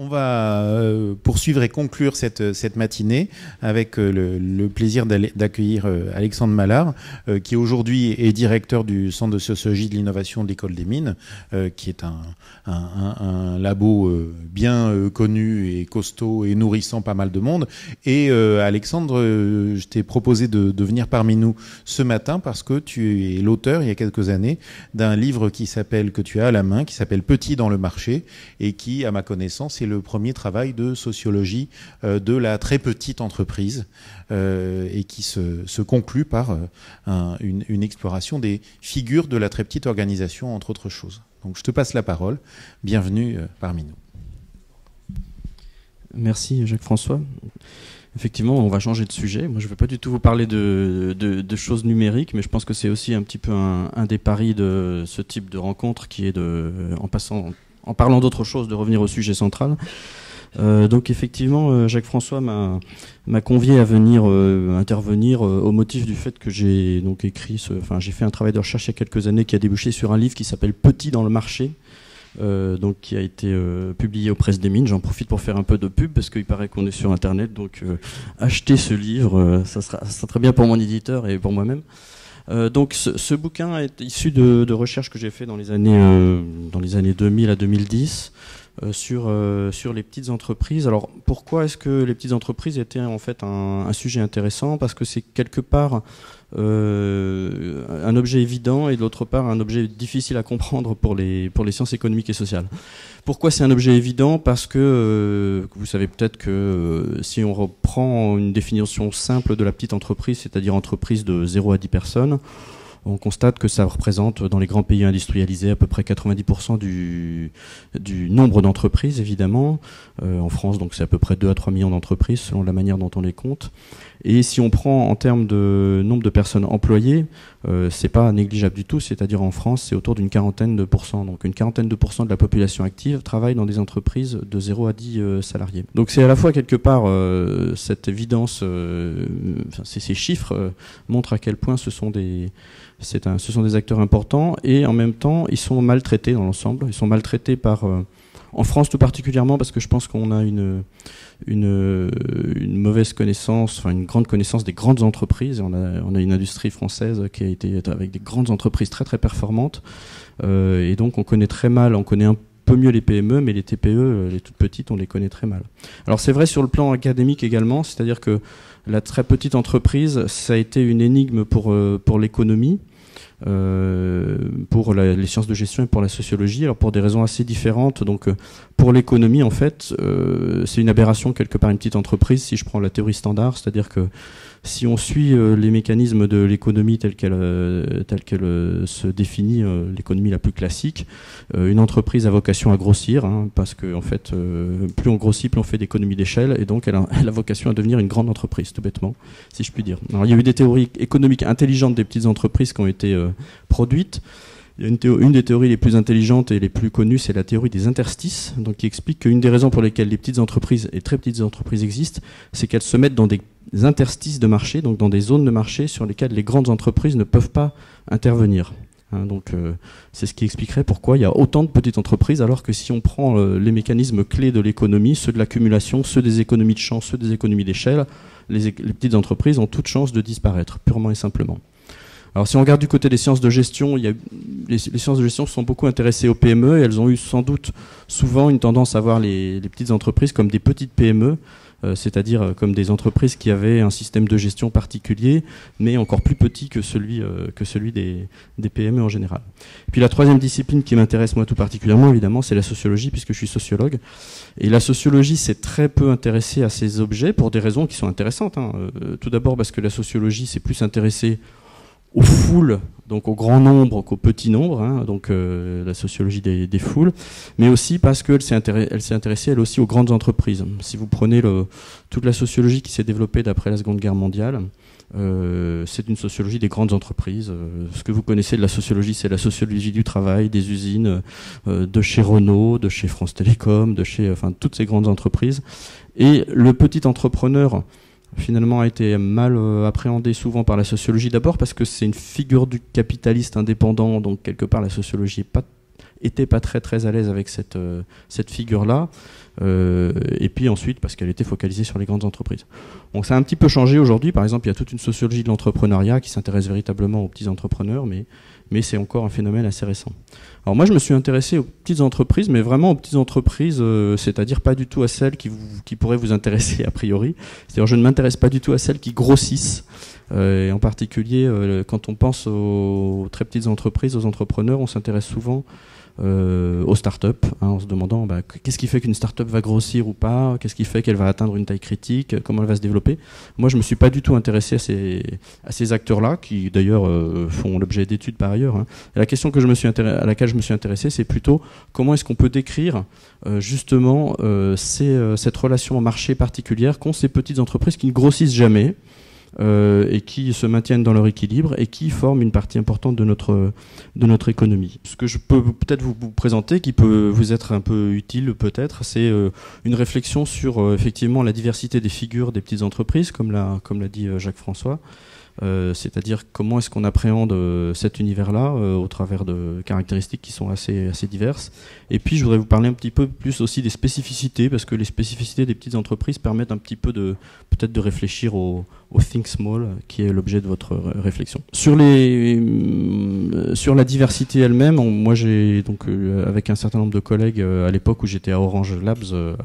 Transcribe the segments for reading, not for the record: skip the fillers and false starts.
On va poursuivre et conclure cette matinée avec le plaisir d'accueillir Alexandre Mallard, qui aujourd'hui est directeur du Centre de sociologie de l'innovation de l'École des Mines, qui est un labo bien connu et costaud et nourrissant pas mal de monde. Et Alexandre, je t'ai proposé de venir parmi nous ce matin parce que tu es l'auteur, il y a quelques années, d'un livre que tu as à la main, qui s'appelle Petit dans le marché, et qui, à ma connaissance, est le premier travail de sociologie de la très petite entreprise et qui se conclut par une exploration des figures de la très petite organisation, entre autres choses. Donc je te passe la parole. Bienvenue parmi nous. Merci Jacques-François. Effectivement, on va changer de sujet. Moi, je ne vais pas du tout vous parler de choses numériques, mais je pense que c'est aussi un petit peu un des paris de ce type de rencontre qui est en parlant d'autre chose, de revenir au sujet central. Donc effectivement, Jacques-François m'a convié à venir intervenir au motif du fait que j'ai donc j'ai fait un travail de recherche il y a quelques années qui a débouché sur un livre qui s'appelle Petit dans le marché, donc qui a été publié aux Presses des Mines. J'en profite pour faire un peu de pub parce qu'il paraît qu'on est sur Internet, donc achetez ce livre, ça sera très bien pour mon éditeur et pour moi-même. Donc ce bouquin est issu de recherches que j'ai fait dans les années 2000 à 2010 sur les petites entreprises. Alors pourquoi est-ce que les petites entreprises étaient en fait un sujet intéressant? Parce que c'est quelque part un objet évident et d'autre part un objet difficile à comprendre pour les sciences économiques et sociales. Pourquoi c'est un objet évident? Parce que vous savez peut-être que si on reprend une définition simple de la petite entreprise, c'est-à-dire entreprise de 0 à 10 personnes, on constate que ça représente dans les grands pays industrialisés à peu près 90% du nombre d'entreprises, évidemment. En France, donc c'est à peu près 2 à 3 millions d'entreprises selon la manière dont on les compte. Et si on prend en termes de nombre de personnes employées, c'est pas négligeable du tout, c'est-à-dire en France, c'est autour d'une quarantaine de pourcents. Donc une quarantaine de pourcents de la population active travaille dans des entreprises de 0 à 10 salariés. Donc c'est à la fois quelque part cette évidence, ces chiffres montrent à quel point ce sont des acteurs importants et en même temps ils sont maltraités dans l'ensemble. Ils sont maltraités par en France tout particulièrement parce que je pense qu'on a une mauvaise connaissance, une grande connaissance des grandes entreprises. On a une industrie française qui a été avec des grandes entreprises très très performantes et donc on connaît un peu mieux les PME, mais les TPE, les toutes petites, on les connaît très mal. Alors c'est vrai sur le plan académique également, c'est-à-dire que la très petite entreprise, ça a été une énigme pour l'économie, pour les sciences de gestion et pour la sociologie, alors pour des raisons assez différentes. Donc pour l'économie, en fait, c'est une aberration quelque part une petite entreprise, si je prends la théorie standard, c'est-à-dire que si on suit les mécanismes de l'économie telle qu'elle se définit, l'économie la plus classique, une entreprise a vocation à grossir, parce que en fait, plus on grossit, plus on fait d'économies d'échelle, et donc elle a vocation à devenir une grande entreprise, tout bêtement, si je puis dire. Alors il y a eu des théories économiques intelligentes des petites entreprises qui ont été produites. Il y a une des théories les plus intelligentes et les plus connues, c'est la théorie des interstices, donc qui explique qu'une des raisons pour lesquelles les petites entreprises et très petites entreprises existent, c'est qu'elles se mettent dans des interstices de marché, donc dans des zones de marché sur lesquelles les grandes entreprises ne peuvent pas intervenir. Donc c'est ce qui expliquerait pourquoi il y a autant de petites entreprises, alors que si on prend les mécanismes clés de l'économie, ceux de l'accumulation, ceux des économies de champ, ceux des économies d'échelle, les petites entreprises ont toute chance de disparaître, purement et simplement. Alors si on regarde du côté des sciences de gestion, les sciences de gestion se sont beaucoup intéressées aux PME et elles ont eu sans doute souvent une tendance à voir les petites entreprises comme des petites PME, c'est-à-dire comme des entreprises qui avaient un système de gestion particulier, mais encore plus petit que celui des PME en général. Et puis la troisième discipline qui m'intéresse moi tout particulièrement, évidemment, c'est la sociologie, puisque je suis sociologue. Et la sociologie s'est très peu intéressée à ces objets pour des raisons qui sont intéressantes. Tout d'abord parce que la sociologie s'est plus intéressée aux foules, donc au grand nombre qu'au petit nombre, donc la sociologie des foules, mais aussi parce qu'elle s'est intéressée elle aussi aux grandes entreprises. Si vous prenez toute la sociologie qui s'est développée d'après la Seconde Guerre mondiale, c'est une sociologie des grandes entreprises. Ce que vous connaissez de la sociologie, c'est la sociologie du travail, des usines, de chez Renault, de chez France Télécom, de chez toutes ces grandes entreprises. Et le petit entrepreneur finalement a été mal appréhendé souvent par la sociologie, d'abord parce que c'est une figure du capitaliste indépendant, donc quelque part la sociologie n'est pas était pas très à l'aise avec cette figure-là. Et puis ensuite parce qu'elle était focalisée sur les grandes entreprises. Donc ça a un petit peu changé aujourd'hui. Par exemple, il y a toute une sociologie de l'entrepreneuriat qui s'intéresse véritablement aux petits entrepreneurs, mais c'est encore un phénomène assez récent. Alors moi, je me suis intéressé aux petites entreprises, mais vraiment aux petites entreprises, c'est-à-dire pas du tout à celles qui pourraient vous intéresser a priori. C'est-à-dire je ne m'intéresse pas du tout à celles qui grossissent. Et en particulier, quand on pense aux très petites entreprises, aux entrepreneurs, on s'intéresse souvent aux startups, en se demandant qu'est-ce qui fait qu'une startup va grossir ou pas, qu'est-ce qui fait qu'elle va atteindre une taille critique, comment elle va se développer. Moi, je me suis pas du tout intéressé à ces acteurs-là, qui d'ailleurs font l'objet d'études par ailleurs. Hein. Et la question à laquelle je me suis intéressé, c'est plutôt comment est-ce qu'on peut décrire justement cette relation au marché particulière qu'ont ces petites entreprises qui ne grossissent jamais. Et qui se maintiennent dans leur équilibre et qui forment une partie importante de notre économie. Ce que je peux peut-être vous présenter, qui peut vous être un peu utile peut-être, c'est une réflexion sur effectivement la diversité des figures des petites entreprises, comme l'a dit Jacques-François. C'est-à-dire comment est-ce qu'on appréhende cet univers-là au travers de caractéristiques qui sont assez diverses. Et puis je voudrais vous parler un petit peu plus aussi des spécificités, parce que les spécificités des petites entreprises permettent un petit peu peut-être de réfléchir au Think Small, qui est l'objet de votre réflexion. Sur la diversité elle-même, moi j'ai donc avec un certain nombre de collègues à l'époque où j'étais à Orange Labs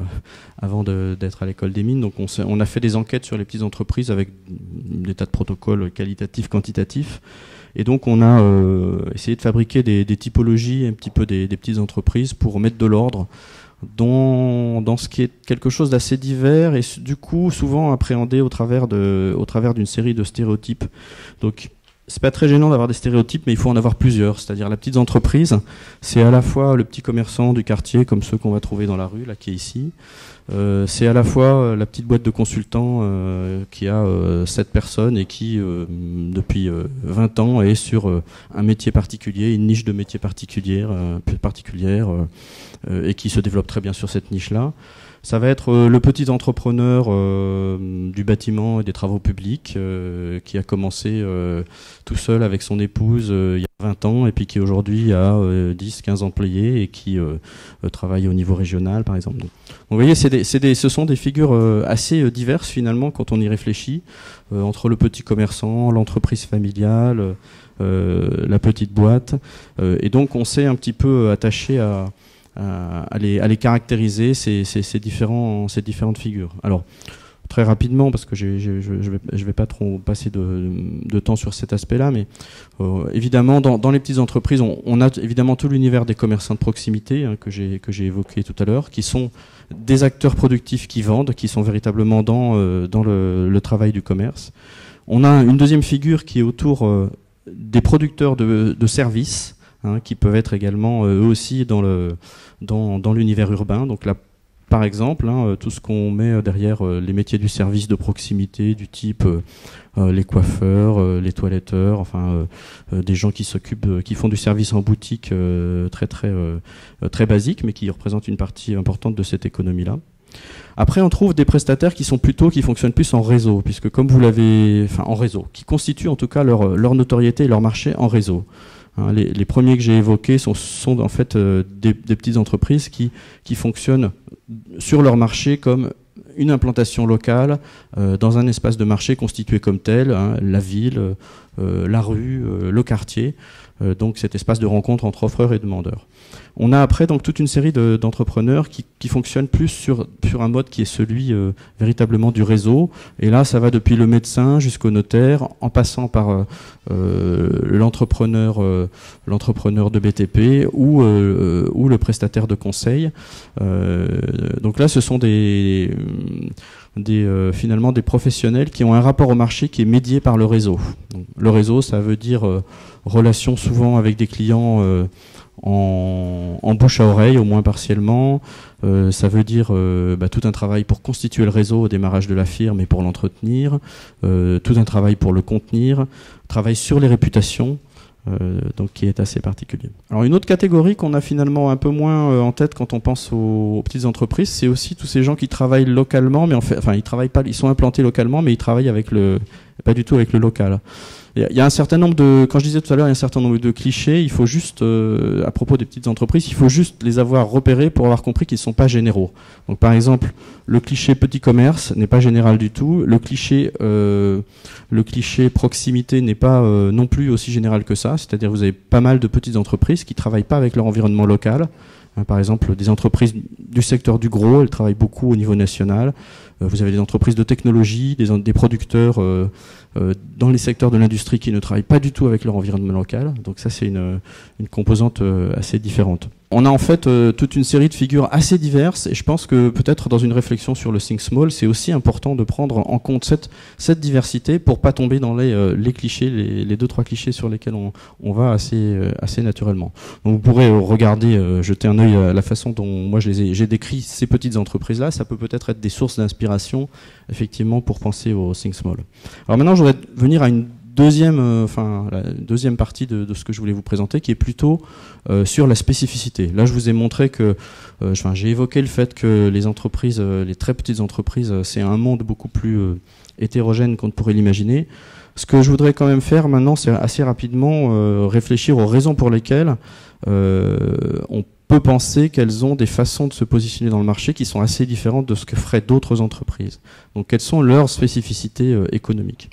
avant d'être à l'école des mines, donc on a fait des enquêtes sur les petites entreprises avec des tas de protocoles qualitatifs, quantitatifs. Et donc on a essayé de fabriquer des typologies un petit peu des petites entreprises pour mettre de l'ordre dans ce qui est quelque chose d'assez divers et du coup souvent appréhendé au travers d'une série de stéréotypes. Donc c'est pas très gênant d'avoir des stéréotypes, mais il faut en avoir plusieurs. C'est-à-dire la petite entreprise, c'est à la fois le petit commerçant du quartier, comme ceux qu'on va trouver dans la rue, là qui est ici. C'est à la fois la petite boîte de consultants qui a 7 personnes et qui, depuis 20 ans, est sur un métier particulier, une niche de métier particulière, et qui se développe très bien sur cette niche-là. Ça va être le petit entrepreneur du bâtiment et des travaux publics qui a commencé tout seul avec son épouse il y a 20 ans et puis qui aujourd'hui a 10-15 employés et qui travaille au niveau régional par exemple. Donc vous voyez, ce sont des figures assez diverses finalement quand on y réfléchit, entre le petit commerçant, l'entreprise familiale, la petite boîte. Et donc on s'est un petit peu attaché à les caractériser, ces différentes figures. Alors, très rapidement, parce que je vais pas trop passer de temps sur cet aspect-là, mais évidemment, dans les petites entreprises, on a évidemment tout l'univers des commerçants de proximité que j'ai évoqué tout à l'heure, qui sont des acteurs productifs qui vendent, qui sont véritablement dans le travail du commerce. On a une deuxième figure qui est autour des producteurs de services, qui peuvent être également eux aussi dans l'univers urbain. Donc là, par exemple, tout ce qu'on met derrière les métiers du service de proximité, du type les coiffeurs, les toiletteurs, enfin des gens qui font du service en boutique très basique, mais qui représentent une partie importante de cette économie-là. Après, on trouve des prestataires qui fonctionnent plus en réseau, puisque comme vous l'avez, en réseau, qui constituent en tout cas leur notoriété et leur marché en réseau. Les premiers que j'ai évoqués sont en fait des petites entreprises qui fonctionnent sur leur marché comme une implantation locale dans un espace de marché constitué comme tel, la ville, la rue, le quartier, donc cet espace de rencontre entre offreurs et demandeurs. On a après donc toute une série d'entrepreneurs qui fonctionnent plus sur un mode qui est celui véritablement du réseau. Et là, ça va depuis le médecin jusqu'au notaire, en passant par l'entrepreneur de BTP ou le prestataire de conseil. Donc là, ce sont finalement des professionnels qui ont un rapport au marché qui est médié par le réseau. Donc, le réseau, ça veut dire relation souvent avec des clients en bouche à oreille, au moins partiellement. Ça veut dire tout un travail pour constituer le réseau au démarrage de la firme et pour l'entretenir, tout un travail pour le contenir, travail sur les réputations, donc qui est assez particulier. Alors une autre catégorie qu'on a finalement un peu moins en tête quand on pense aux petites entreprises, c'est aussi tous ces gens qui travaillent localement, mais ils travaillent pas, ils sont implantés localement, mais ils travaillent pas du tout avec le local. Il y a un certain nombre de, quand je disais tout à l'heure, il y a un certain nombre de clichés. Il faut juste, à propos des petites entreprises, il faut juste les avoir repérés pour avoir compris qu'ils ne sont pas généraux. Donc, par exemple, le cliché petit commerce n'est pas général du tout. Le cliché proximité n'est pas non plus aussi général que ça. C'est-à-dire, vous avez pas mal de petites entreprises qui travaillent pas avec leur environnement local. Par exemple, des entreprises du secteur du gros, elles travaillent beaucoup au niveau national. Vous avez des entreprises de technologie, des producteurs dans les secteurs de l'industrie qui ne travaillent pas du tout avec leur environnement local. Donc ça, c'est une composante assez différente. On a en fait toute une série de figures assez diverses, et je pense que peut-être dans une réflexion sur le Think Small, c'est aussi important de prendre en compte cette diversité pour pas tomber dans les clichés, les 2-3 clichés sur lesquels on va assez naturellement. Donc vous pourrez regarder, jeter un œil à la façon dont moi j'ai décrit ces petites entreprises-là. Ça peut peut-être être des sources d'inspiration, effectivement, pour penser au Think Small. Alors maintenant, je voudrais venir à une la deuxième partie de ce que je voulais vous présenter, qui est plutôt sur la spécificité. Là, je vous ai montré que, j'ai évoqué le fait que les entreprises, les très petites entreprises, c'est un monde beaucoup plus hétérogène qu'on ne pourrait l'imaginer. Ce que je voudrais quand même faire maintenant, c'est assez rapidement réfléchir aux raisons pour lesquelles on peut penser qu'elles ont des façons de se positionner dans le marché qui sont assez différentes de ce que feraient d'autres entreprises. Donc, quelles sont leurs spécificités économiques?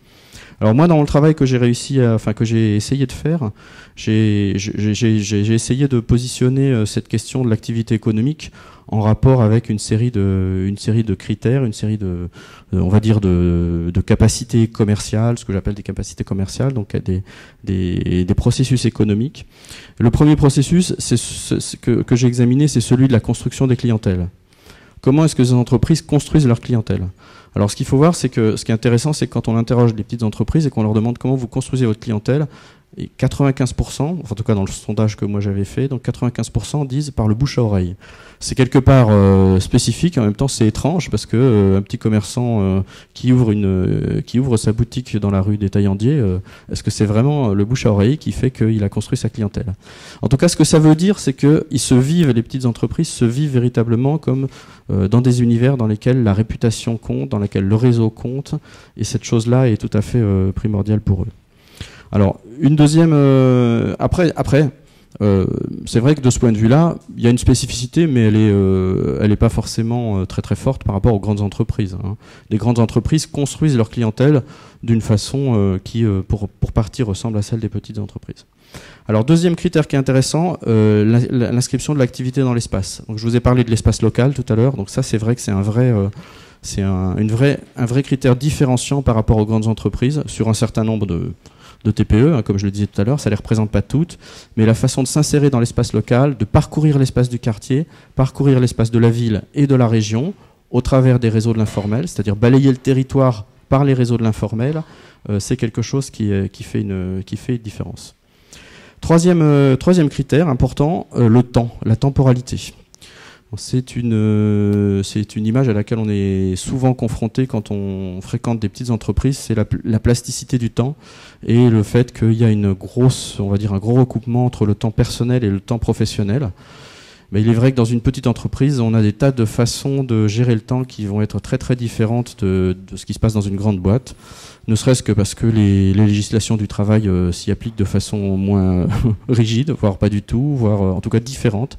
Alors moi, dans le travail que j'ai que j'ai essayé de faire, j'ai essayé de positionner cette question de l'activité économique en rapport avec une série de critères, une série on va dire de capacités commerciales, ce que j'appelle des capacités commerciales, donc des processus économiques. Le premier processus que j'ai examiné, c'est celui de la construction des clientèles. Comment est-ce que ces entreprises construisent leur clientèle? Alors ce qu'il faut voir, c'est que ce qui est intéressant, c'est que quand on interroge les petites entreprises et qu'on leur demande comment vous construisez votre clientèle, et 95%, enfin en tout cas dans le sondage que moi j'avais fait, donc 95% disent par le bouche à oreille. C'est quelque part spécifique, en même temps c'est étrange parce que un petit commerçant qui ouvre sa boutique dans la rue des Taillandiers, est-ce que c'est vraiment le bouche à oreille qui fait qu'il a construit sa clientèle? En tout cas, ce que ça veut dire, c'est que les petites entreprises se vivent véritablement comme dans des univers dans lesquels la réputation compte, dans lesquels le réseau compte, et cette chose-là est tout à fait primordiale pour eux. Alors, une deuxième... Après, c'est vrai que de ce point de vue-là, il y a une spécificité, mais elle est pas forcément très très forte par rapport aux grandes entreprises. Hein. Les grandes entreprises construisent leur clientèle d'une façon qui, pour partie, ressemble à celle des petites entreprises. Alors, deuxième critère qui est intéressant, l'inscription de l'activité dans l'espace. Donc, je vous ai parlé de l'espace local tout à l'heure, donc ça, c'est vrai que c'est un vrai critère différenciant par rapport aux grandes entreprises sur un certain nombre de TPE, hein, comme je le disais tout à l'heure, ça ne les représente pas toutes, mais la façon de s'insérer dans l'espace local, de parcourir l'espace du quartier, parcourir l'espace de la ville et de la région, au travers des réseaux de l'informel, c'est-à-dire balayer le territoire par les réseaux de l'informel, c'est quelque chose qui fait une différence. Troisième critère important, le temps, la temporalité. C'est une image à laquelle on est souvent confronté quand on fréquente des petites entreprises, c'est la plasticité du temps et le fait qu'il y a un gros recoupement entre le temps personnel et le temps professionnel. Mais il est vrai que dans une petite entreprise, on a des tas de façons de gérer le temps qui vont être très très différentes de ce qui se passe dans une grande boîte, ne serait-ce que parce que les législations du travail s'y appliquent de façon moins rigide, voire pas du tout, voire en tout cas différente.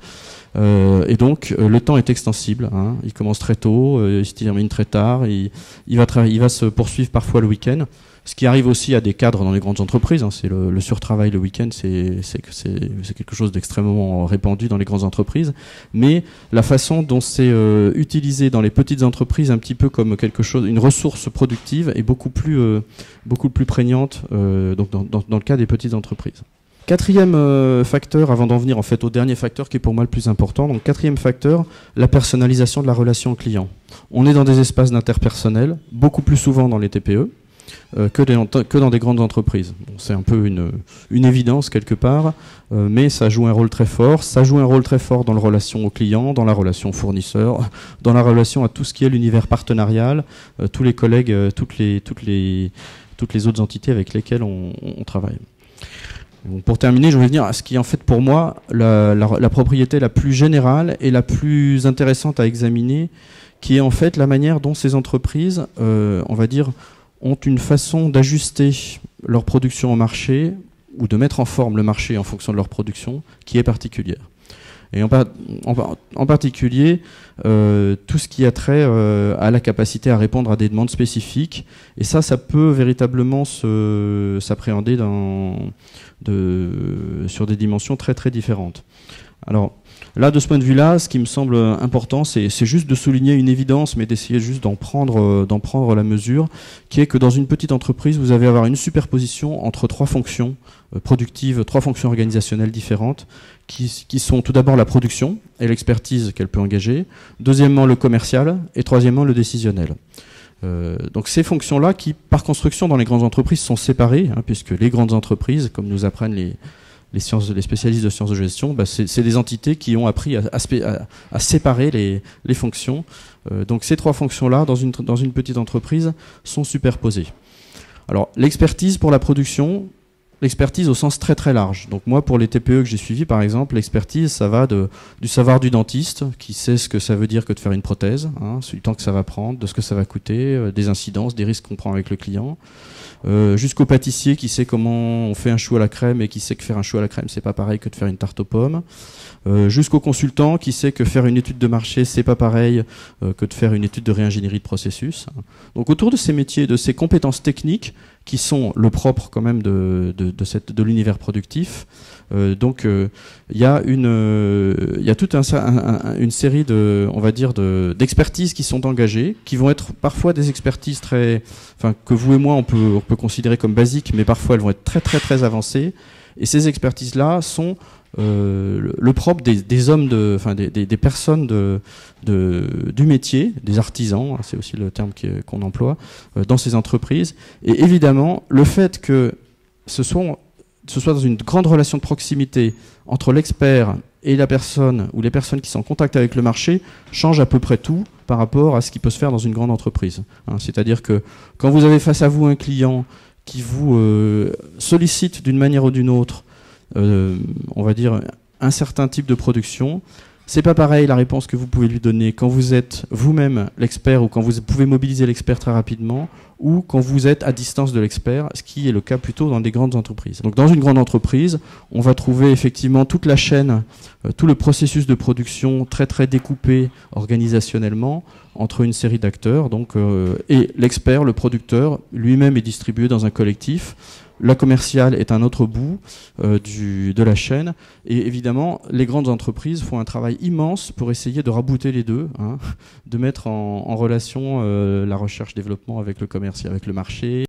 Et donc le temps est extensible, hein. Il commence très tôt, il se termine très tard, il va se poursuivre parfois le week-end, ce qui arrive aussi à des cadres dans les grandes entreprises, hein. C'est le surtravail le week-end, c'est quelque chose d'extrêmement répandu dans les grandes entreprises, mais la façon dont c'est utilisé dans les petites entreprises un petit peu comme une ressource productive est beaucoup plus prégnante donc dans le cas des petites entreprises. Quatrième facteur, avant d'en venir en fait au dernier facteur qui est pour moi le plus important, donc quatrième facteur, la personnalisation de la relation client. On est dans des espaces d'interpersonnel, beaucoup plus souvent dans les TPE que dans des grandes entreprises. Bon, c'est un peu une évidence quelque part, mais ça joue un rôle très fort. Ça joue un rôle très fort dans la relation au client, dans la relation fournisseur, dans la relation à tout ce qui est l'univers partenarial, tous les collègues, toutes les autres entités avec lesquelles on travaille. Donc pour terminer, je vais venir à ce qui est en fait pour moi la propriété la plus générale et la plus intéressante à examiner, qui est en fait la manière dont ces entreprises, on va dire, ont une façon d'ajuster leur production au marché ou de mettre en forme le marché en fonction de leur production qui est particulière. Et en particulier, tout ce qui a trait à la capacité à répondre à des demandes spécifiques. Et ça peut véritablement s'appréhender sur des dimensions très très différentes. Alors là, de ce point de vue-là, ce qui me semble important, c'est juste de souligner une évidence, mais d'essayer juste d'en prendre la mesure, qui est que dans une petite entreprise, vous allez avoir une superposition entre trois fonctions productives, trois fonctions organisationnelles différentes, qui sont tout d'abord la production et l'expertise qu'elle peut engager, deuxièmement le commercial et troisièmement le décisionnel. Donc ces fonctions-là qui, par construction, dans les grandes entreprises sont séparées, puisque les grandes entreprises, comme nous apprennent les spécialistes de sciences de gestion, c'est des entités qui ont appris à séparer les fonctions. Donc ces trois fonctions-là, dans une petite entreprise, sont superposées. Alors l'expertise pour la production, l'expertise au sens très très large. Donc moi, pour les TPE que j'ai suivis, par exemple, l'expertise, ça va du savoir du dentiste, qui sait ce que ça veut dire que de faire une prothèse, du temps que ça va prendre, de ce que ça va coûter, des incidences, des risques qu'on prend avec le client, jusqu'au pâtissier qui sait comment on fait un chou à la crème et qui sait que faire un chou à la crème, c'est pas pareil que de faire une tarte aux pommes, jusqu'au consultant qui sait que faire une étude de marché, c'est pas pareil que de faire une étude de réingénierie de processus. Donc autour de ces métiers, de ces compétences techniques, qui sont le propre quand même de l'univers productif. Donc il y a toute une série d'expertises qui sont engagées, qui vont être parfois des expertises que vous et moi on peut considérer comme basiques, mais parfois elles vont être très très très avancées. Et ces expertises-là sont le propre des hommes, des personnes du métier, des artisans, c'est aussi le terme qu'on emploie, dans ces entreprises. Et évidemment, le fait que ce soit dans une grande relation de proximité entre l'expert et la personne, ou les personnes qui sont en contact avec le marché, change à peu près tout par rapport à ce qui peut se faire dans une grande entreprise. C'est-à-dire que quand vous avez face à vous un client qui vous sollicite d'une manière ou d'une autre, on va dire, un certain type de production, c'est pas pareil la réponse que vous pouvez lui donner quand vous êtes vous-même l'expert ou quand vous pouvez mobiliser l'expert très rapidement ou quand vous êtes à distance de l'expert, ce qui est le cas plutôt dans des grandes entreprises. Donc dans une grande entreprise, on va trouver effectivement toute la chaîne, tout le processus de production très très découpé organisationnellement entre une série d'acteurs, et l'expert, le producteur, lui-même est distribué dans un collectif. La commerciale est un autre bout de la chaîne. Et évidemment, les grandes entreprises font un travail immense pour essayer de rabouter les deux, de mettre en relation la recherche-développement avec le commercial, avec le marché,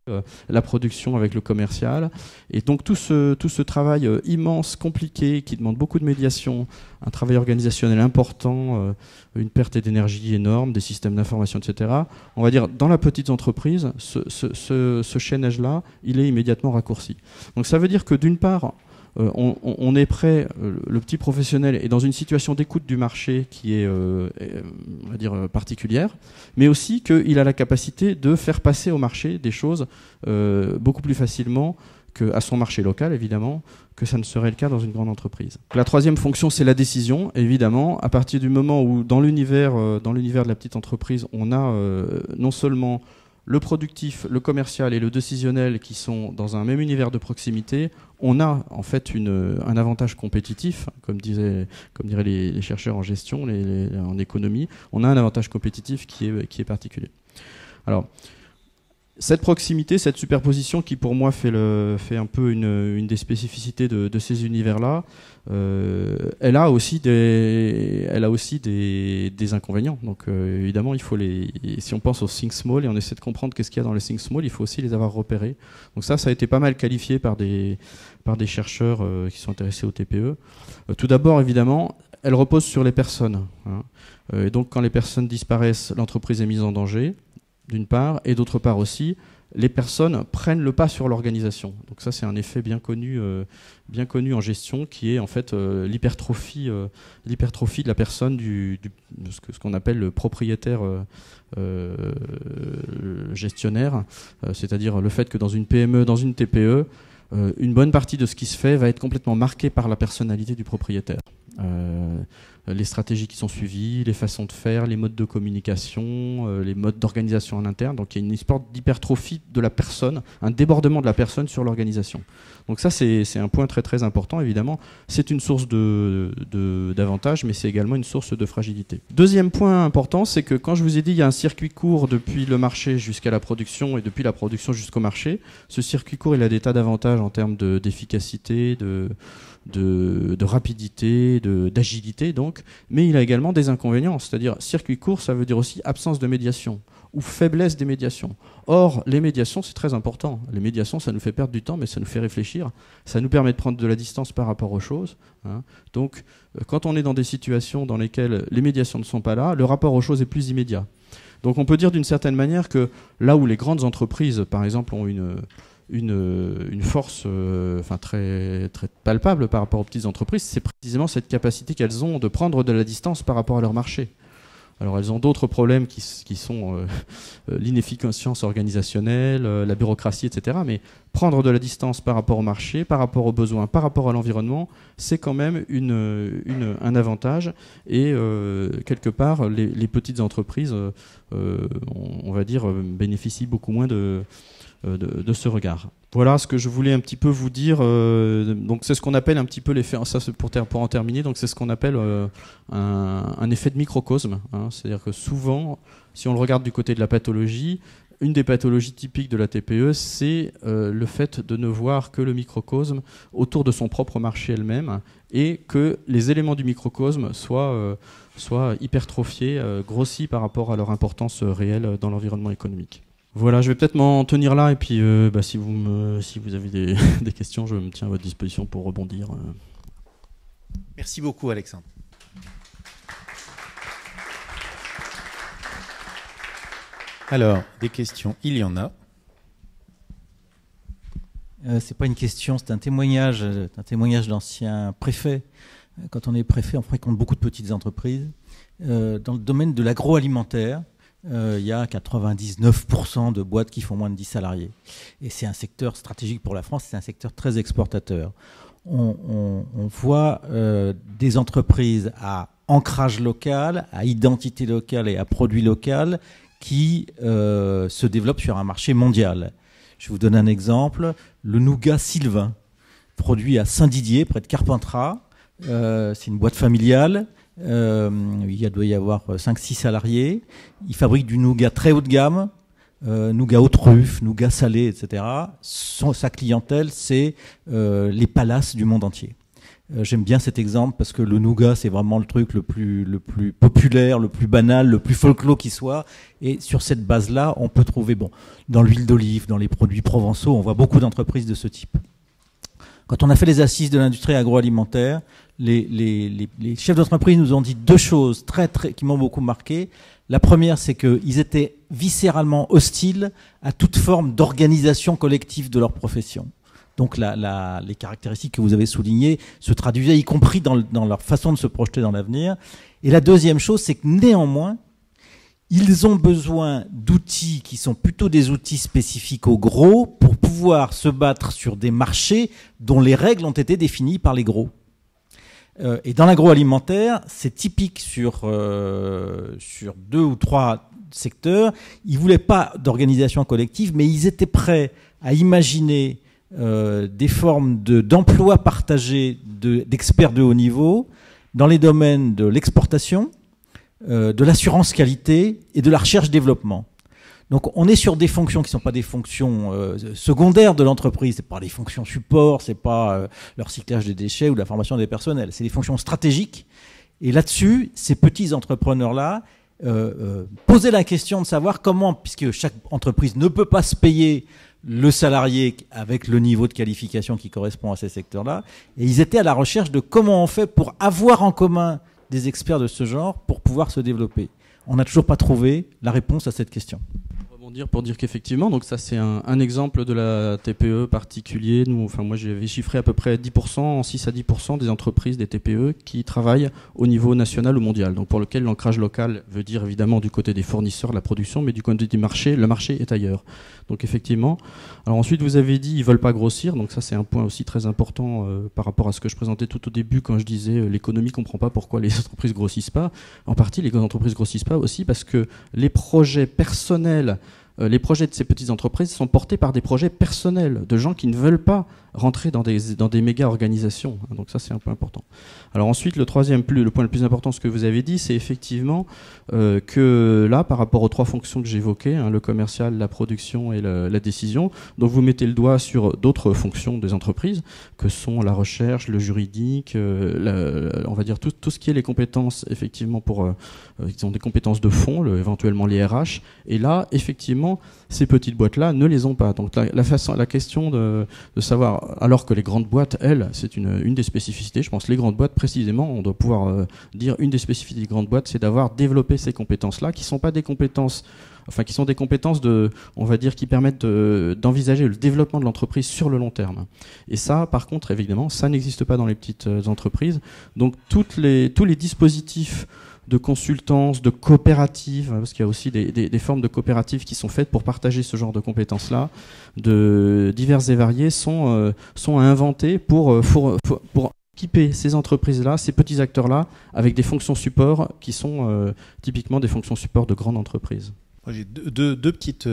la production avec le commercial. Et donc tout ce travail immense, compliqué, qui demande beaucoup de médiation, un travail organisationnel important, une perte d'énergie énorme, des systèmes d'information, etc. On va dire, dans la petite entreprise, ce chaînage-là, il est immédiatement raccourci. Donc ça veut dire que d'une part, on est prêt, le petit professionnel est dans une situation d'écoute du marché qui est, on va dire, particulière, mais aussi qu'il a la capacité de faire passer au marché des choses beaucoup plus facilement qu'à son marché local, évidemment, que ça ne serait le cas dans une grande entreprise. La troisième fonction, c'est la décision. Évidemment, à partir du moment où, dans l'univers de la petite entreprise, on a non seulement le productif, le commercial et le décisionnel qui sont dans un même univers de proximité, on a en fait un avantage compétitif, comme diraient les chercheurs en gestion, en économie, on a un avantage compétitif qui est particulier. Alors, cette proximité, cette superposition qui pour moi fait un peu une des spécificités de ces univers-là, elle a aussi des inconvénients. Donc évidemment, si on pense aux think small et on essaie de comprendre qu'est-ce qu'il y a dans les think small, il faut aussi les avoir repérés. Donc ça a été pas mal qualifié par des chercheurs qui sont intéressés aux TPE. Tout d'abord, évidemment, elle repose sur les personnes. Et donc quand les personnes disparaissent, l'entreprise est mise en danger, d'une part, et d'autre part aussi, les personnes prennent le pas sur l'organisation. Donc ça, c'est un effet bien connu en gestion, qui est en fait l'hypertrophie de la personne, ce qu'on appelle le propriétaire gestionnaire, c'est-à-dire le fait que dans une PME, dans une TPE, une bonne partie de ce qui se fait va être complètement marquée par la personnalité du propriétaire. les stratégies qui sont suivies, les façons de faire, les modes de communication, les modes d'organisation en interne. Donc il y a une sorte d'hypertrophie de la personne, un débordement de la personne sur l'organisation. Donc ça, c'est un point très très important, évidemment. C'est une source d'avantages, mais c'est également une source de fragilité. Deuxième point important, c'est que quand je vous ai dit il y a un circuit court depuis le marché jusqu'à la production et depuis la production jusqu'au marché, ce circuit court, il a des tas d'avantages en termes d'efficacité, de rapidité, d'agilité, donc, mais il a également des inconvénients. C'est-à-dire, circuit court, ça veut dire aussi absence de médiation ou faiblesse des médiations. Or, les médiations, c'est très important. Les médiations, ça nous fait perdre du temps, mais ça nous fait réfléchir. Ça nous permet de prendre de la distance par rapport aux choses. Hein. Donc, quand on est dans des situations dans lesquelles les médiations ne sont pas là, le rapport aux choses est plus immédiat. Donc, on peut dire d'une certaine manière que là où les grandes entreprises, par exemple, ont une force très, très palpable par rapport aux petites entreprises, c'est précisément cette capacité qu'elles ont de prendre de la distance par rapport à leur marché. Alors elles ont d'autres problèmes qui sont l'inefficience organisationnelle, la bureaucratie, etc. Mais prendre de la distance par rapport au marché, par rapport aux besoins, par rapport à l'environnement, c'est quand même un avantage. Et quelque part, les petites entreprises, on va dire, bénéficient beaucoup moins de ce regard. Voilà ce que je voulais un petit peu vous dire. Donc c'est ce qu'on appelle un petit peu l'effet, ça c'est pour en terminer, donc c'est ce qu'on appelle un effet de microcosme. Hein. C'est-à-dire que souvent, si on le regarde du côté de la pathologie, une des pathologies typiques de la TPE, c'est le fait de ne voir que le microcosme autour de son propre marché elle-même et que les éléments du microcosme soient hypertrophiés, grossis par rapport à leur importance réelle dans l'environnement économique. Voilà, je vais peut-être m'en tenir là et puis si vous avez des questions, je me tiens à votre disposition pour rebondir. Merci beaucoup, Alexandre. Alors, des questions, il y en a. C'est pas une question, c'est un témoignage d'ancien préfet. Quand on est préfet, on fréquente beaucoup de petites entreprises. Dans le domaine de l'agroalimentaire, il y a 99% de boîtes qui font moins de 10 salariés. Et c'est un secteur stratégique pour la France, c'est un secteur très exportateur. On voit des entreprises à ancrage local, à identité locale et à produit local qui se développent sur un marché mondial. Je vous donne un exemple, le nougat Sylvain, produit à Saint-Didier, près de Carpentras. C'est une boîte familiale. Il doit y avoir 5-6 salariés. Il fabrique du nougat très haut de gamme, nougat aux truffes, nougat salé, etc. Sa clientèle, c'est les palaces du monde entier. J'aime bien cet exemple parce que le nougat, c'est vraiment le truc le plus populaire, le plus banal, le plus folklore qui soit. Et sur cette base-là, on peut trouver, dans l'huile d'olive, dans les produits provençaux, on voit beaucoup d'entreprises de ce type. Quand on a fait les assises de l'industrie agroalimentaire, les chefs d'entreprise nous ont dit deux choses qui m'ont beaucoup marqué. La première, c'est qu'ils étaient viscéralement hostiles à toute forme d'organisation collective de leur profession. Donc les caractéristiques que vous avez soulignées se traduisaient, y compris dans leur façon de se projeter dans l'avenir. Et la deuxième chose, c'est que néanmoins, ils ont besoin d'outils qui sont plutôt des outils spécifiques aux gros pour pouvoir se battre sur des marchés dont les règles ont été définies par les gros. Et dans l'agroalimentaire, c'est typique sur 2 ou 3 secteurs. Ils voulaient pas d'organisation collective, mais ils étaient prêts à imaginer des formes d'emploi partagé d'experts de haut niveau dans les domaines de l'exportation, de l'assurance qualité et de la recherche-développement. Donc on est sur des fonctions qui ne sont pas des fonctions secondaires de l'entreprise, c'est pas des fonctions support, c'est pas le recyclage des déchets ou la formation des personnels, c'est des fonctions stratégiques. Et là-dessus, ces petits entrepreneurs-là posaient la question de savoir comment, puisque chaque entreprise ne peut pas se payer le salarié avec le niveau de qualification qui correspond à ces secteurs-là, et ils étaient à la recherche de comment on fait pour avoir en commun des experts de ce genre pour pouvoir se développer. On n'a toujours pas trouvé la réponse à cette question. Pour dire qu'effectivement, donc ça c'est un exemple de la TPE particulier. Moi j'avais chiffré à peu près 10%, 6 à 10% des entreprises, des TPE qui travaillent au niveau national ou mondial. Donc pour lequel l'ancrage local veut dire évidemment du côté des fournisseurs, de la production, mais du côté du marché, le marché est ailleurs. Donc effectivement. Alors ensuite vous avez dit ils veulent pas grossir. Donc ça c'est un point aussi très important par rapport à ce que je présentais tout au début quand je disais l'économie comprend pas pourquoi les entreprises grossissent pas. En partie les entreprises grossissent pas aussi parce que les projets personnels, les projets de ces petites entreprises sont portés par des projets personnels de gens qui ne veulent pas rentrer dans des méga organisations. Donc ça c'est un peu important. Alors ensuite le point le plus important, ce que vous avez dit, c'est effectivement que là par rapport aux 3 fonctions que j'évoquais, le commercial, la production et la décision, donc vous mettez le doigt sur d'autres fonctions des entreprises que sont la recherche, le juridique, on va dire tout ce qui est les compétences effectivement ils ont des compétences de fond, éventuellement les RH, et là effectivement ces petites boîtes là ne les ont pas. Donc la question de savoir, alors que les grandes boîtes, elles, c'est une des spécificités. Je pense que les grandes boîtes, précisément, on doit pouvoir dire une des spécificités des grandes boîtes, c'est d'avoir développé ces compétences-là, qui sont pas des compétences, qui sont des compétences on va dire, qui permettent d'envisager le développement de l'entreprise sur le long terme. Et ça, par contre, évidemment, ça n'existe pas dans les petites entreprises. Donc tous les dispositifs de consultance, de coopératives, parce qu'il y a aussi des formes de coopératives qui sont faites pour partager ce genre de compétences-là, de diverses et variées, sont à inventer pour équiper ces entreprises-là, ces petits acteurs-là, avec des fonctions support qui sont typiquement des fonctions support de grandes entreprises. J'ai deux petites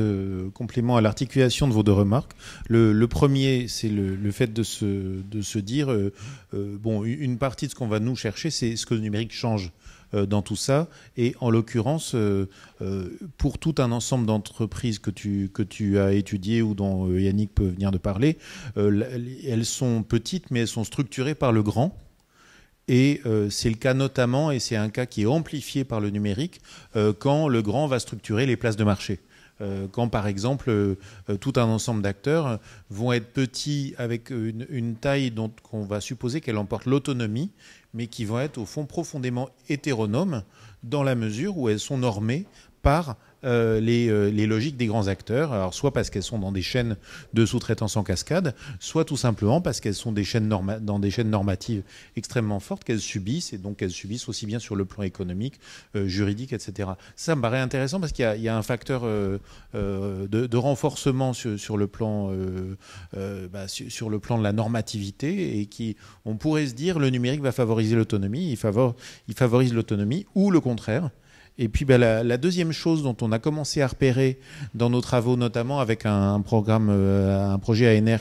compléments à l'articulation de vos 2 remarques. Le premier, c'est le fait de se dire, une partie de ce qu'on va nous chercher, c'est ce que le numérique change dans tout ça, et en l'occurrence pour tout un ensemble d'entreprises que tu as étudiées ou dont Yannick peut venir de parler, elles sont petites mais elles sont structurées par le grand. Et c'est le cas notamment, et c'est un cas qui est amplifié par le numérique, quand le grand va structurer les places de marché. Quand par exemple tout un ensemble d'acteurs vont être petits avec une taille dont on va supposer qu'elle emporte l'autonomie, mais qui vont être au fond profondément hétéronomes dans la mesure où elles sont normées par les logiques des grands acteurs, alors soit parce qu'elles sont dans des chaînes de sous-traitance en cascade, soit tout simplement parce qu'elles sont dans des chaînes normatives extrêmement fortes qu'elles subissent, et donc qu'elles subissent aussi bien sur le plan économique, juridique, etc. Ça me paraît intéressant parce qu'il y a un facteur de renforcement sur le plan de la normativité, et on pourrait se dire le numérique va favoriser l'autonomie, il favorise l'autonomie, ou le contraire. Et puis la deuxième chose dont on a commencé à repérer dans nos travaux, notamment avec un projet ANR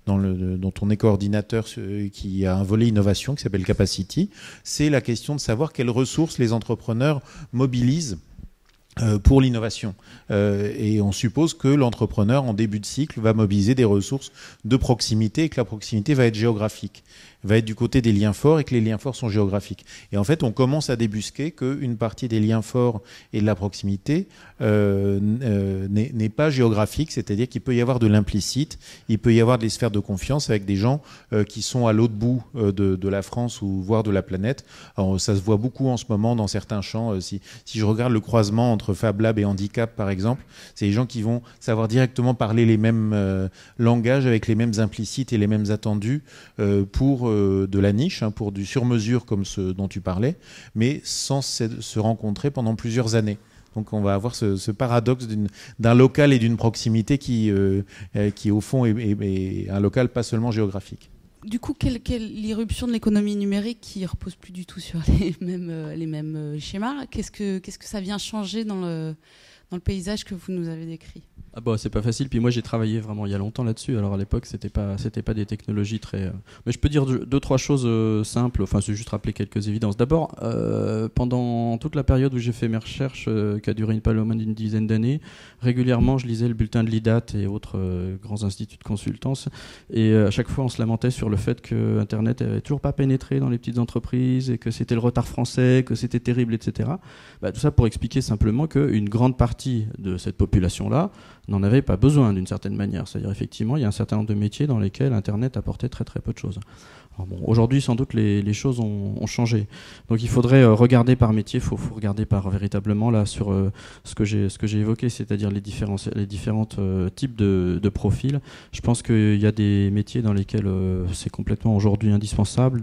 dont on est coordinateur, qui a un volet innovation qui s'appelle Capacity, c'est la question de savoir quelles ressources les entrepreneurs mobilisent pour l'innovation. Et on suppose que l'entrepreneur, en début de cycle, va mobiliser des ressources de proximité, et que la proximité va être géographique, va être du côté des liens forts, et que les liens forts sont géographiques. Et en fait, on commence à débusquer qu'une partie des liens forts et de la proximité n'est pas géographique, c'est-à-dire qu'il peut y avoir de l'implicite, il peut y avoir des sphères de confiance avec des gens qui sont à l'autre bout de la France ou voire de la planète. Alors, ça se voit beaucoup en ce moment dans certains champs. Si je regarde le croisement entre Fab Lab et handicap, par exemple, c'est des gens qui vont savoir directement parler les mêmes langages avec les mêmes implicites et les mêmes attendus pour de la niche, pour du sur-mesure comme ce dont tu parlais, mais sans se rencontrer pendant plusieurs années. Donc on va avoir ce paradoxe d'un local et d'une proximité qui au fond est un local pas seulement géographique. Du coup, l'irruption de l'économie numérique qui repose plus du tout sur les mêmes schémas, qu'est-ce que ça vient changer dans le paysage que vous nous avez décrit ? Ah bah c'est pas facile. Puis moi j'ai travaillé vraiment il y a longtemps là-dessus. Alors à l'époque c'était pas des technologies très. Mais je peux dire 2-3 choses simples. Enfin c'est juste rappeler quelques évidences. D'abord pendant toute la période où j'ai fait mes recherches, qui a duré pas loin d'une dizaine d'années, régulièrement je lisais le bulletin de l'IDAT et autres grands instituts de consultance. Et à chaque fois on se lamentait sur le fait que Internet n'avait toujours pas pénétré dans les petites entreprises et que c'était le retard français, que c'était terrible, etc. Tout ça pour expliquer simplement qu'une grande partie de cette population-là n'en avaient pas besoin d'une certaine manière. C'est-à-dire effectivement, il y a un certain nombre de métiers dans lesquels Internet apportait très très peu de choses. Alors bon, aujourd'hui, sans doute, les choses ont changé. Donc il faudrait regarder par métier, il faut regarder par véritablement là sur ce que j'ai évoqué, c'est-à-dire les différents types de profils. Je pense qu'il y a des métiers dans lesquels c'est complètement aujourd'hui indispensable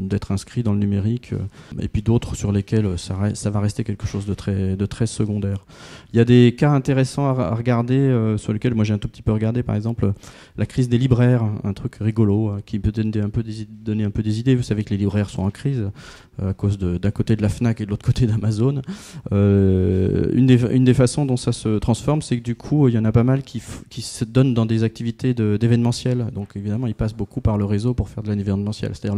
d'être inscrit dans le numérique, et puis d'autres sur lesquels ça va rester quelque chose de très secondaire. Il y a des cas intéressants à regarder, sur lesquels moi j'ai un tout petit peu regardé, par exemple la crise des libraires, un truc rigolo qui peut donner un peu des idées. Vous savez que les libraires sont en crise à cause d'un côté de la Fnac et de l'autre côté d'Amazon. Une des façons dont ça se transforme, c'est que du coup, il y en a pas mal qui se donnent dans des activités d'événementiel. Donc évidemment, ils passent beaucoup par le réseau pour faire de l'événementiel. C'est-à-dire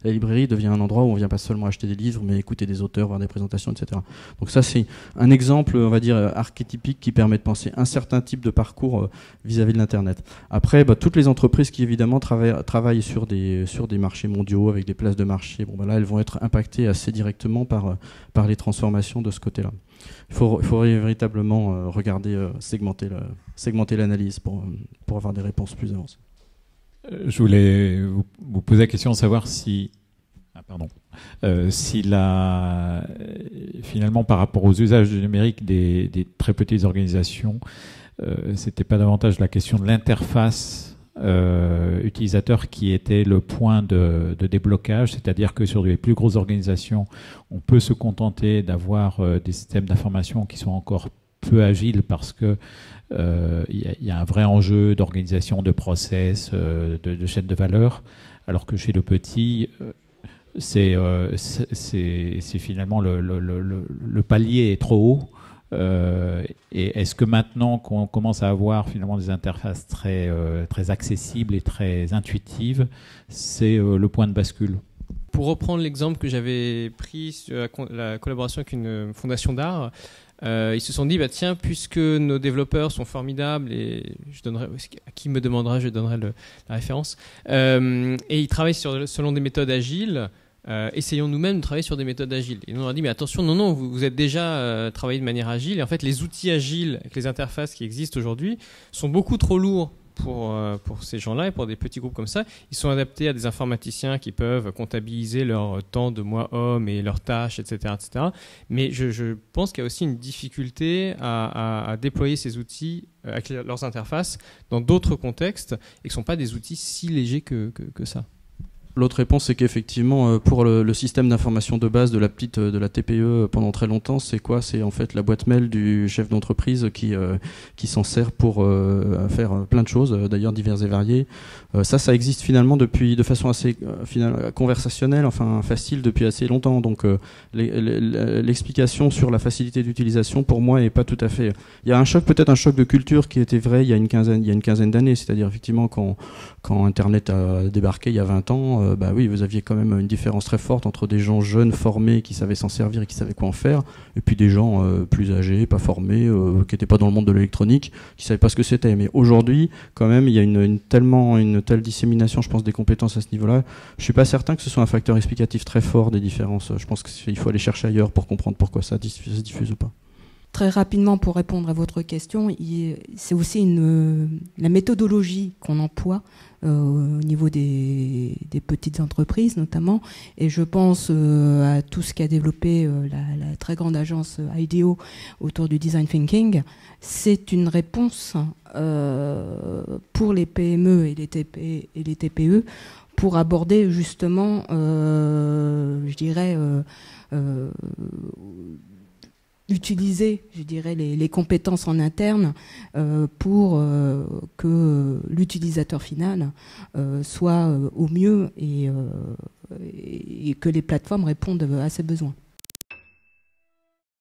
la librairie devient un endroit où on vient pas seulement acheter des livres, mais écouter des auteurs, voir des présentations, etc. Donc ça, c'est un exemple, on va dire, archétypique qui permet de penser un certain type de parcours vis-à-vis de l'Internet. Après, toutes les entreprises qui évidemment travaillent sur des marchés mondiaux avec des places de marché, là, elles vont être impactées assez directement par les transformations de ce côté-là. Il faudrait véritablement regarder, segmenter l'analyse pour avoir des réponses plus avancées. Je voulais vous poser la question de savoir si finalement par rapport aux usages du numérique des très petites organisations, c'était pas davantage la question de l'interface utilisateur qui était le point de déblocage, c'est-à-dire que sur les plus grosses organisations, on peut se contenter d'avoir des systèmes d'information qui sont encore peu agiles parce que y a un vrai enjeu d'organisation, de process, de chaîne de valeur, alors que chez le petit, c'est finalement le palier est trop haut. Et est-ce que maintenant qu'on commence à avoir finalement des interfaces très accessibles et très intuitives, c'est le point de bascule? Pour reprendre l'exemple que j'avais pris sur la collaboration avec une fondation d'art, ils se sont dit, tiens, puisque nos développeurs sont formidables, et à qui me demandera, je donnerai la référence, et ils travaillent selon des méthodes agiles, essayons nous-mêmes de travailler sur des méthodes agiles. Et nous on a dit, mais attention, non, vous êtes déjà travaillé de manière agile, et en fait les outils agiles avec les interfaces qui existent aujourd'hui sont beaucoup trop lourds pour ces gens-là et pour des petits groupes comme ça. Ils sont adaptés à des informaticiens qui peuvent comptabiliser leur temps de mois homme et leurs tâches, etc. etc. Mais je pense qu'il y a aussi une difficulté à déployer ces outils avec leurs interfaces dans d'autres contextes et que ce ne sont pas des outils si légers que ça. L'autre réponse, c'est qu'effectivement, pour le système d'information de base de la TPE pendant très longtemps, c'est quoi? C'est en fait la boîte mail du chef d'entreprise qui s'en sert pour faire plein de choses, d'ailleurs diverses et variées. Ça existe finalement depuis de façon assez conversationnelle, enfin facile depuis assez longtemps. Donc l'explication sur la facilité d'utilisation, pour moi, est pas tout à fait. Il y a peut-être un choc de culture qui était vrai il y a une quinzaine d'années, c'est-à-dire effectivement quand Internet a débarqué il y a 20 ans. Oui, vous aviez quand même une différence très forte entre des gens jeunes, formés, qui savaient s'en servir et qui savaient quoi en faire, et puis des gens plus âgés, pas formés, qui n'étaient pas dans le monde de l'électronique, qui ne savaient pas ce que c'était. Mais aujourd'hui, quand même, il y a une telle dissémination, je pense, des compétences à ce niveau-là. Je ne suis pas certain que ce soit un facteur explicatif très fort des différences. Je pense qu'il faut aller chercher ailleurs pour comprendre pourquoi ça se diffuse ou pas. Très rapidement, pour répondre à votre question, c'est aussi la méthodologie qu'on emploie au niveau des petites entreprises notamment, et je pense à tout ce qu'a développé la très grande agence IDEO autour du design thinking. C'est une réponse pour les PME et les TPE pour aborder justement, je dirais, utiliser, je dirais, les compétences en interne pour que l'utilisateur final soit au mieux et que les plateformes répondent à ses besoins.